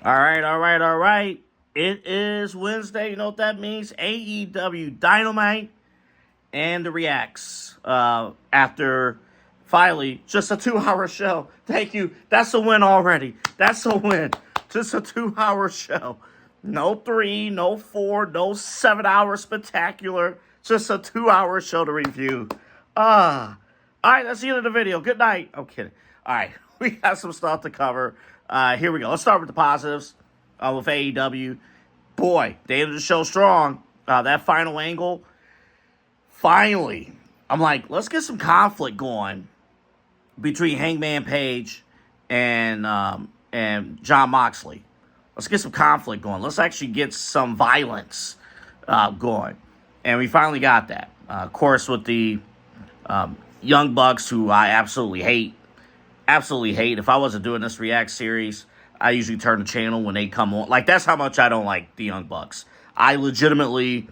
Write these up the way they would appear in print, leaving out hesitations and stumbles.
All right. It is Wednesday. You know what that means? AEW Dynamite and the Reacts. After finally just a 2-hour show. Thank you. That's a win already. That's a win. Just a 2-hour show. No 3, no 4, no 7-hour spectacular. Just a 2-hour show to review. All right, that's the end of the video. Good night. I'm kidding. All right, we got some stuff to cover. Here we go. Let's start with the positives with AEW. Boy, they ended the show strong. That final angle, finally, I'm like, let's get some conflict going between Hangman Page and Jon Moxley. Let's get some conflict going. Let's actually get some violence going. And we finally got that. Of course, with the Young Bucks, who I absolutely hate. Absolutely hate. If I wasn't doing this React series, I usually turn the channel when they come on. Like, that's how much I don't like the Young Bucks. I legitimately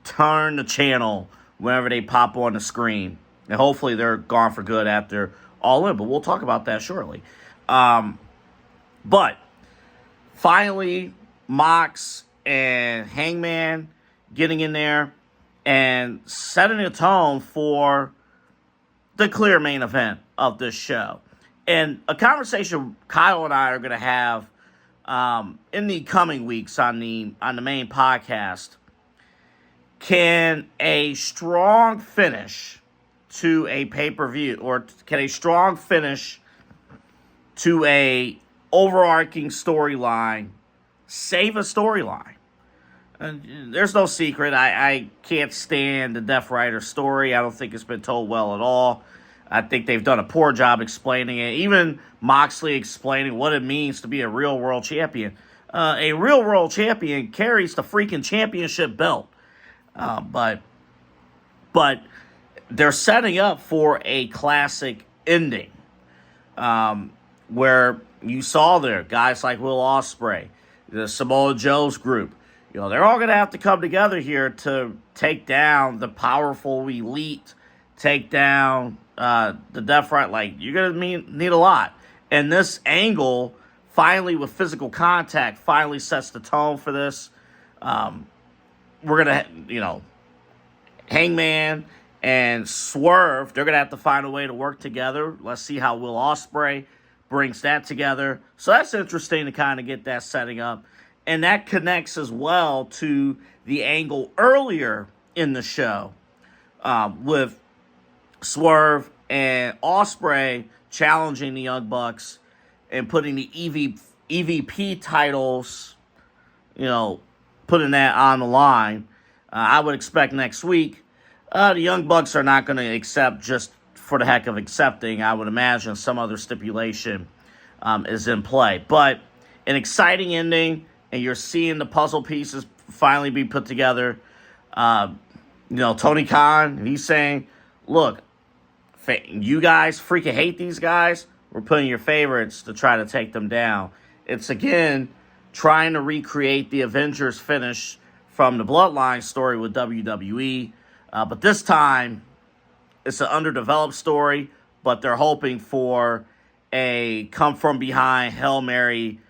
turn the channel whenever they pop on the screen. And hopefully they're gone for good after All In. But we'll talk about that shortly. But finally, Mox and Hangman getting in there and setting a tone for the clear main event of this show. And a conversation Kyle and I are going to have in the coming weeks on the main podcast. Can a strong finish to a pay-per-view, or can a strong finish to a overarching storyline save a storyline? And there's no secret. I can't stand the Death Rider story. I don't think it's been told well at all. I think they've done a poor job explaining it. Even Moxley explaining what it means to be a real world champion. A real world champion carries the freaking championship belt. But they're setting up for a classic ending. Where you saw there guys like Will Ospreay, the Samoa Joe's group. You know, they're all going to have to come together here to take down the powerful elite, take down the Death Rider. Like, you're going to need a lot. And this angle, finally with physical contact, finally sets the tone for this. We're going to, Hangman and Swerve, they're going to have to find a way to work together. Let's see how Will Ospreay brings that together. So that's interesting to kind of get that setting up. And that connects as well to the angle earlier in the show with Swerve and Ospreay challenging the Young Bucks and putting the EVP titles, putting that on the line. I would expect next week the Young Bucks are not going to accept just for the heck of accepting. I would imagine some other stipulation is in play. But an exciting ending, and you're seeing the puzzle pieces finally be put together. Tony Khan, he's saying, look, you guys freaking hate these guys. We're putting your favorites to try to take them down. It's, again, trying to recreate the Avengers finish from the Bloodline story with WWE. But this time, it's an underdeveloped story, but they're hoping for a come-from-behind Hail Mary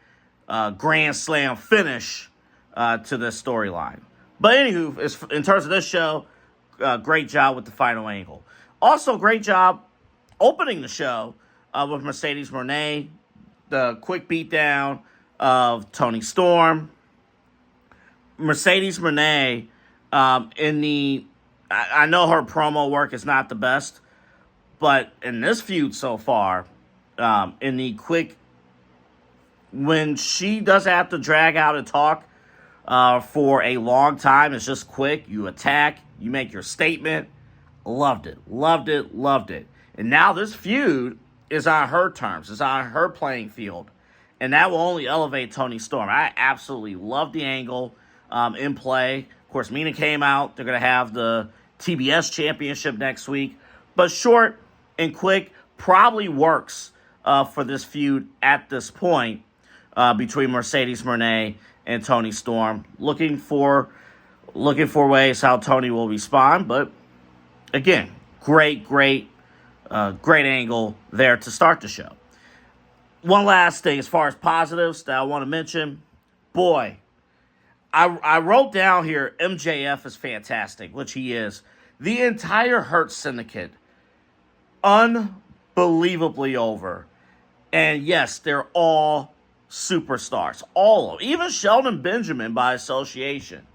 Grand Slam finish to this storyline. But anywho, in terms of this show, great job with the final angle. Also, great job opening the show with Mercedes Moné, the quick beatdown of Toni Storm. Mercedes Moné, I know her promo work is not the best, but in this feud so far, in the quick, when she doesn't have to drag out and talk for a long time, it's just quick. You attack, you make your statement. Loved it. And now this feud is on her terms. It's on her playing field. And that will only elevate Toni Storm. I absolutely love the angle in play. Of course, Mina came out. They're going to have the TBS championship next week. But short and quick probably works for this feud at this point between Mercedes Moné and Toni Storm. Looking for ways how Toni will respond. But again, great angle there to start the show. one last thing as far as positives that I want to mention. Boy, I wrote down here MJF is fantastic, which he is. The entire Hurt Syndicate, unbelievably over. And yes, they're all superstars. All of them. Even Sheldon Benjamin by association.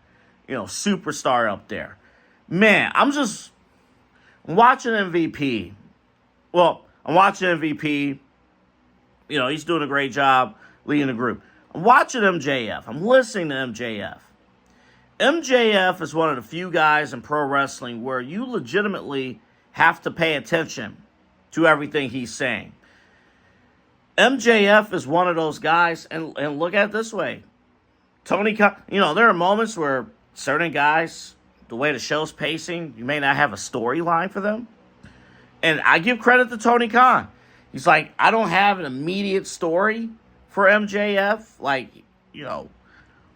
Superstar up there. Man, I'm watching MVP. Well, I'm watching MVP. He's doing a great job leading the group. I'm watching MJF. I'm listening to MJF. MJF is one of the few guys in pro wrestling where you legitimately have to pay attention to everything he's saying. MJF is one of those guys, and look at it this way. Tony, there are moments where certain guys, the way the show's pacing, you may not have a storyline for them. And I give credit to Tony Khan. He's like, I don't have an immediate story for MJF.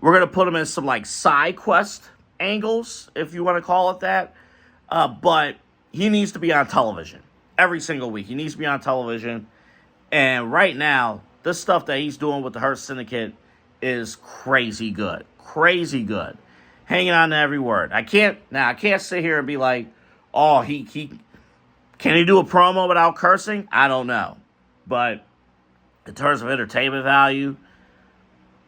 We're going to put him in some, side quest angles, if you want to call it that. But he needs to be on television every single week. He needs to be on television. And right now, this stuff that he's doing with the Hurt Syndicate is crazy good. Crazy good. Hanging on to every word. I can't sit here and be like, oh, can he do a promo without cursing? I don't know. But in terms of entertainment value,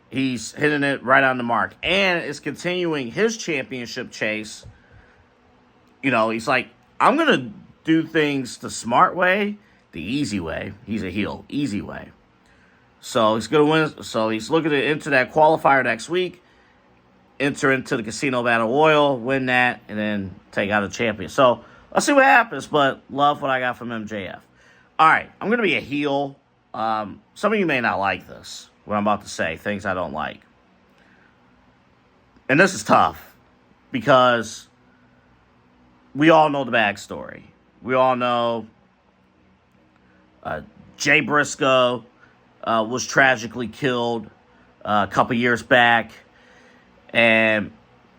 he's hitting it right on the mark. And is continuing his championship chase. He's like, I'm going to do things the smart way, the easy way. He's a heel. Easy way. So he's going to win. So he's looking to enter that qualifier next week. Enter into the Casino Battle Royal, win that, and then take out the champion. So let's see what happens, but love what I got from MJF. All right, I'm going to be a heel. Some of you may not like this, what I'm about to say, things I don't like. And this is tough because we all know the backstory. We all know Jay Briscoe was tragically killed a couple years back. And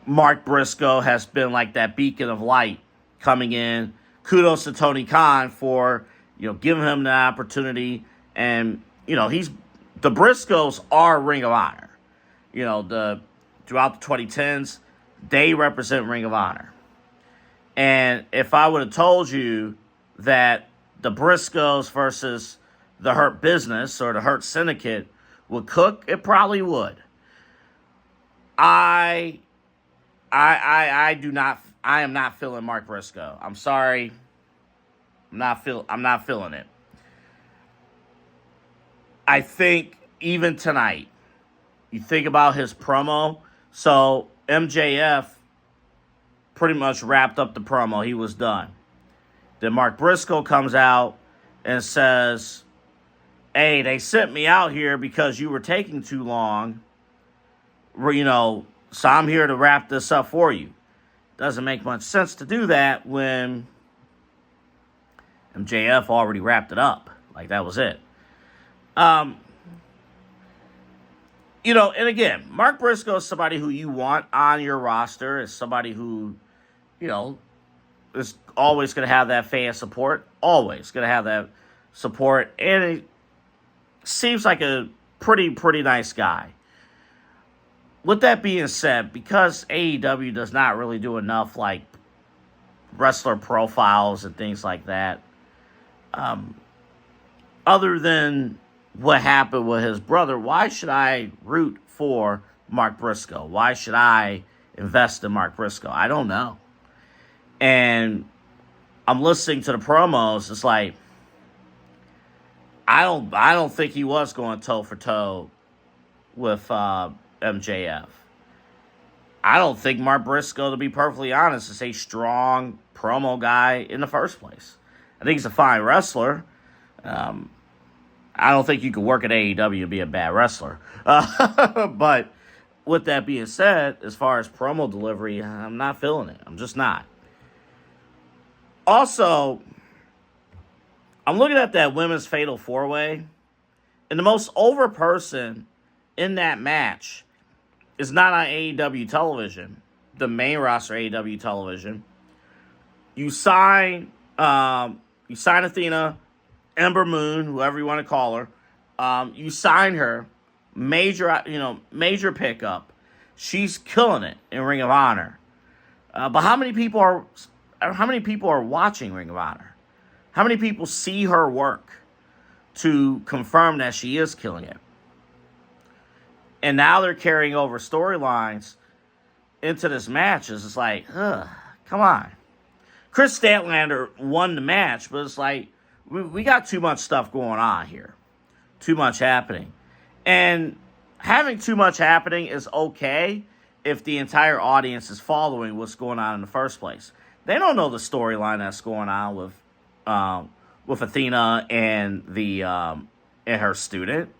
Mark Briscoe has been like that beacon of light coming in. Kudos to Tony Khan for, giving him the opportunity. And, the Briscoes are Ring of Honor. Throughout the 2010s, they represent Ring of Honor. And if I would have told you that the Briscoes versus the Hurt Business or the Hurt Syndicate would cook, it probably would. I am not feeling Mark Briscoe. I'm sorry. I'm not feeling it. I think even tonight, you think about his promo. So MJF pretty much wrapped up the promo. He was done. Then Mark Briscoe comes out and says, hey, they sent me out here because you were taking too long. So I'm here to wrap this up for you. Doesn't make much sense to do that when MJF already wrapped it up. That was it. And again, Mark Briscoe is somebody who you want on your roster. Is somebody who, is always going to have that fan support. Always going to have that support. And it seems like a pretty nice guy. With that being said, because AEW does not really do enough wrestler profiles and things like that, other than what happened with his brother, why should I root for Mark Briscoe? Why should I invest in Mark Briscoe? I don't know. And I'm listening to the promos. It's like, I don't think he was going toe for toe with MJF. I don't think Mark Briscoe, to be perfectly honest, is a strong promo guy in the first place. I think he's a fine wrestler. I don't think you can work at AEW and be a bad wrestler. But with that being said, as far as promo delivery, I'm not feeling it. I'm just not. Also, I'm looking at that women's fatal four-way, and the most over person in that match is not on AEW television, the main roster AEW television. You sign Athena, Ember Moon, whoever you want to call her, You sign her, major pickup. She's killing it in Ring of Honor. But how many people are watching Ring of Honor? How many people see her work to confirm that she is killing it? And now they're carrying over storylines into this match. It's like, come on. Chris Statlander won the match, but it's like, we got too much stuff going on here. Too much happening. And having too much happening is okay if the entire audience is following what's going on in the first place. They don't know the storyline that's going on with Athena and and her student.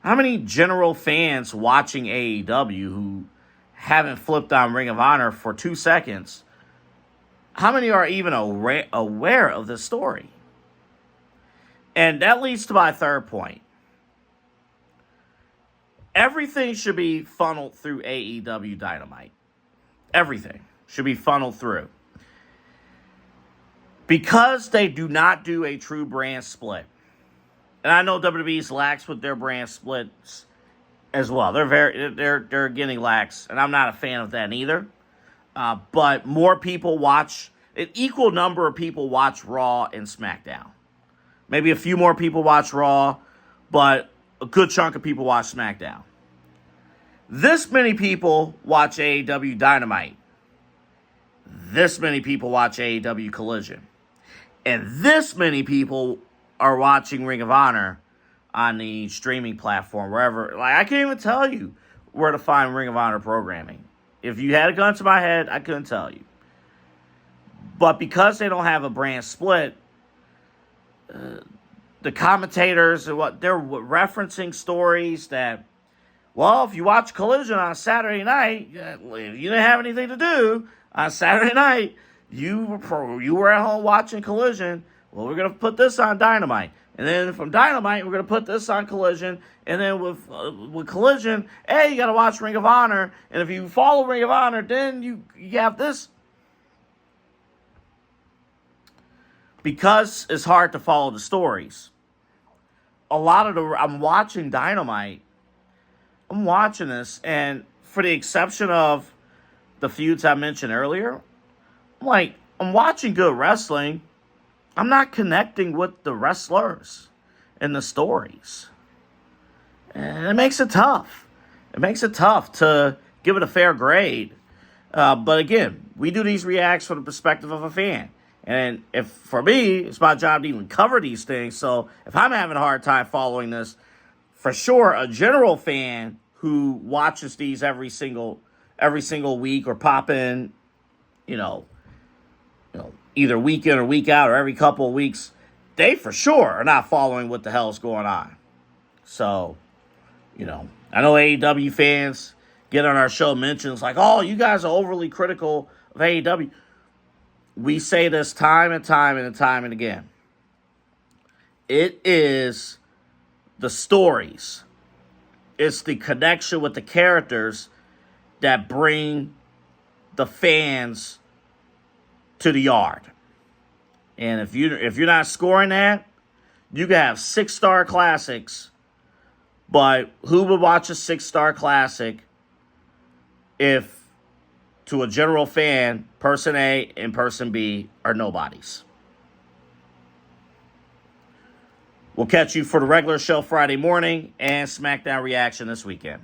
How many general fans watching AEW who haven't flipped on Ring of Honor for 2 seconds, how many are even aware of this story? And that leads to my third point. Everything should be funneled through AEW Dynamite. Everything should be funneled through. Because they do not do a true brand split. And I know WWE's lax with their brand splits as well. They're getting lax, and I'm not a fan of that either. But more people watch, an equal number of people watch Raw and SmackDown. Maybe a few more people watch Raw, but a good chunk of people watch SmackDown. This many people watch AEW Dynamite. This many people watch AEW Collision. And this many people are watching Ring of Honor on the streaming platform, wherever. Like, I can't even tell you where to find Ring of Honor programming. If you had a gun to my head, I couldn't tell you. But because they don't have a brand split, the commentators, they're referencing stories that, well, if you watch Collision on Saturday night, if you didn't have anything to do on Saturday night, you were at home watching Collision. Well, we're going to put this on Dynamite. And then from Dynamite, we're going to put this on Collision. And then with Collision, hey, you got to watch Ring of Honor. And if you follow Ring of Honor, then you have this. Because it's hard to follow the stories. I'm watching Dynamite. I'm watching this. And for the exception of the feuds I mentioned earlier, I'm watching good wrestling. I'm not connecting with the wrestlers and the stories. And it makes it tough. It makes it tough to give it a fair grade. But again, we do these reacts from the perspective of a fan. And for me, it's my job to even cover these things. So if I'm having a hard time following this, for sure, a general fan who watches these every single week or pop in, either week in or week out or every couple of weeks, they for sure are not following what the hell's going on. So, I know AEW fans get on our show mentions like, oh, you guys are overly critical of AEW. We say this time and time and time and again. It is the stories. It's the connection with the characters that bring the fans to the yard. And if you're not scoring that, you can have 6-star classics, but who would watch a 6-star classic if, to a general fan, person A and person B are nobodies? We'll catch you for the regular show Friday morning and SmackDown reaction this weekend.